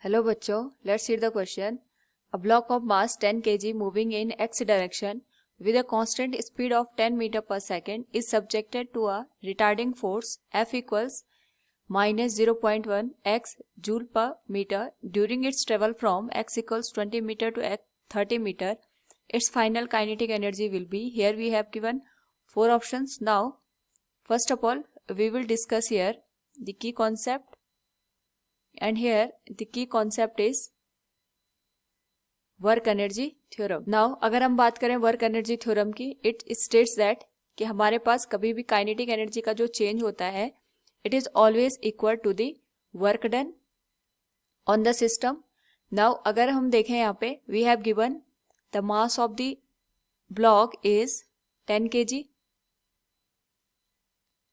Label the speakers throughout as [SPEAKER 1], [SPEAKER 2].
[SPEAKER 1] Hello बच्चों, let's read the question. A block of mass 10 kg moving in x direction with a constant speed of 10 meter per second is subjected to a retarding force F equals minus 0.1 x joule per meter during its travel from x equals 20 meter to x 30 meter. Its final kinetic energy will be, here we have given 4 options. Now, first of all, we will discuss here the key concept. And here the key concept is work energy theorem. Now अगर हम बात करें work energy theorem की, it states that कि हमारे पास कभी भी kinetic energy का जो चेंज होता है it is always equal to the work done on the system. Now अगर हम देखें यहाँ पे we have given the mass of the block is 10 kg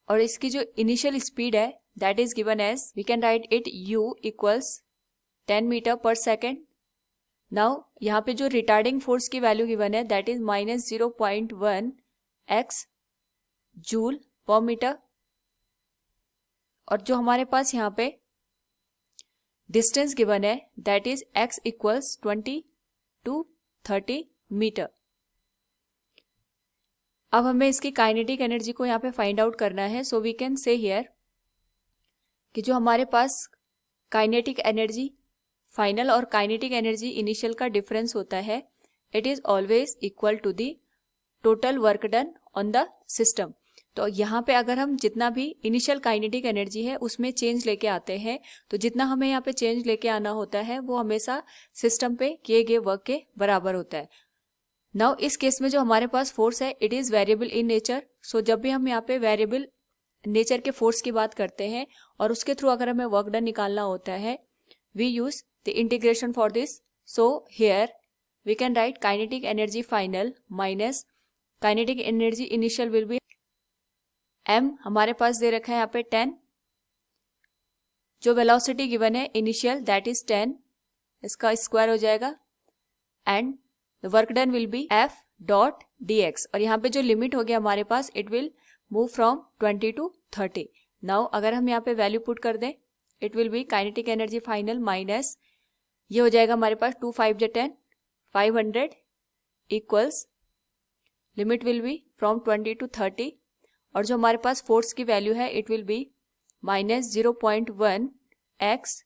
[SPEAKER 1] और इसकी जो इनिशियल स्पीड है that is given as, we can write it u equals 10 meter per second. Now यहाँ पे जो रिटार्डिंग फोर्स की वैल्यू गिवन है that is minus 0.1 x joule पर मीटर और जो हमारे पास यहाँ पे डिस्टेंस गिवन है that is x equals 20 to 30 metre. अब हमें इसकी काइनेटिक एनर्जी को यहाँ पे फाइंड आउट करना है. So we can say here कि जो हमारे पास काइनेटिक एनर्जी फाइनल और काइनेटिक एनर्जी इनिशियल का डिफरेंस होता है it is always equal to the total work done on the system. तो यहाँ पे अगर हम जितना भी इनिशियल काइनेटिक एनर्जी है उसमें चेंज लेके आते हैं तो जितना हमें यहाँ पे चेंज लेके आना होता है वो हमेशा सिस्टम पे किए गए वर्क के बराबर होता है. नाउ इस केस में जो हमारे पास फोर्स है it is variable in nature. So जब भी हम यहाँ पे वेरिएबल नेचर के फोर्स की बात करते हैं और उसके थ्रू अगर हमें वर्क डन निकालना होता है we use the integration for this. So here we can write kinetic energy final minus kinetic energy initial will be m हमारे पास दे रखा है यहाँ पे 10. जो वेलोसिटी गिवन है इनिशियल दैट इज 10, इसका स्क्वायर हो जाएगा and the work done will be f dot dx और यहाँ पे जो लिमिट हो गया हमारे पास it will move from 20 to 30. Now अगर हम यहाँ पे वैल्यू पुट कर दें it will be kinetic energy final minus ये हो जाएगा हमारे पास 2 5 10 500 equals limit will be from 20 to 30 और जो हमारे पास फोर्स की वैल्यू है it will B minus 0.1 x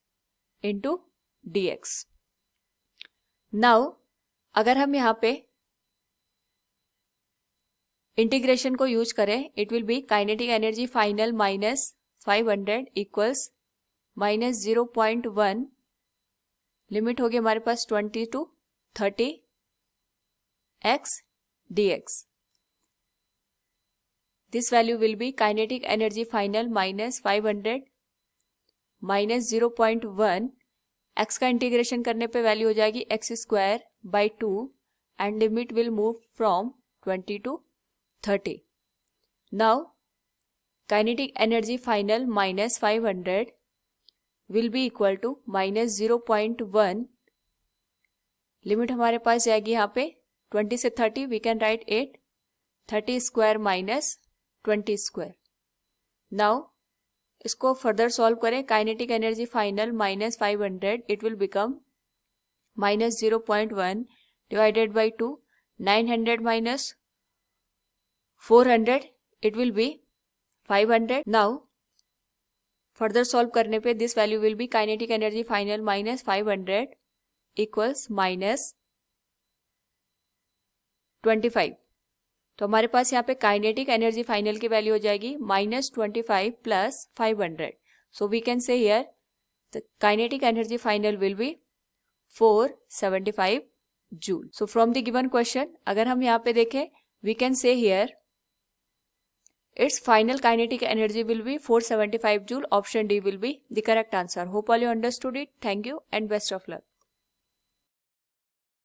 [SPEAKER 1] into dx. Now अगर हम यहाँ पे इंटीग्रेशन को यूज करें it will be kinetic energy final minus 500 equals minus 0.1 limit होगी हमारे पास 20 to 30 x dx. This value will be kinetic energy final minus 500 minus 0.1 x का integration करने पे वैल्यू हो जाएगी x square by 2 and limit will move from 20 to 30. Now kinetic energy final minus 500 will be equal to minus 0.1 limit हमारे पास जाएगी यहाँ पे 20 से 30 we can write 8 30 square minus 20 square. Now इसको फर्दर सॉल्व करें kinetic energy final minus 500 it will become minus 0.1 divided by 2 900 minus 400 it will be 500. Now further solve करने पे this value will be kinetic energy final minus 500 equals minus 25. तो हमारे पास यहाँ पे kinetic energy final की value हो जाएगी minus 25 plus 500. So we can say here the kinetic energy final will be 475 joule. So from the given question अगर हम यहाँ पे देखें we can say here its final kinetic energy will be 475 joule. Option D will be the correct answer. Hope all you understood it. Thank you and best of luck.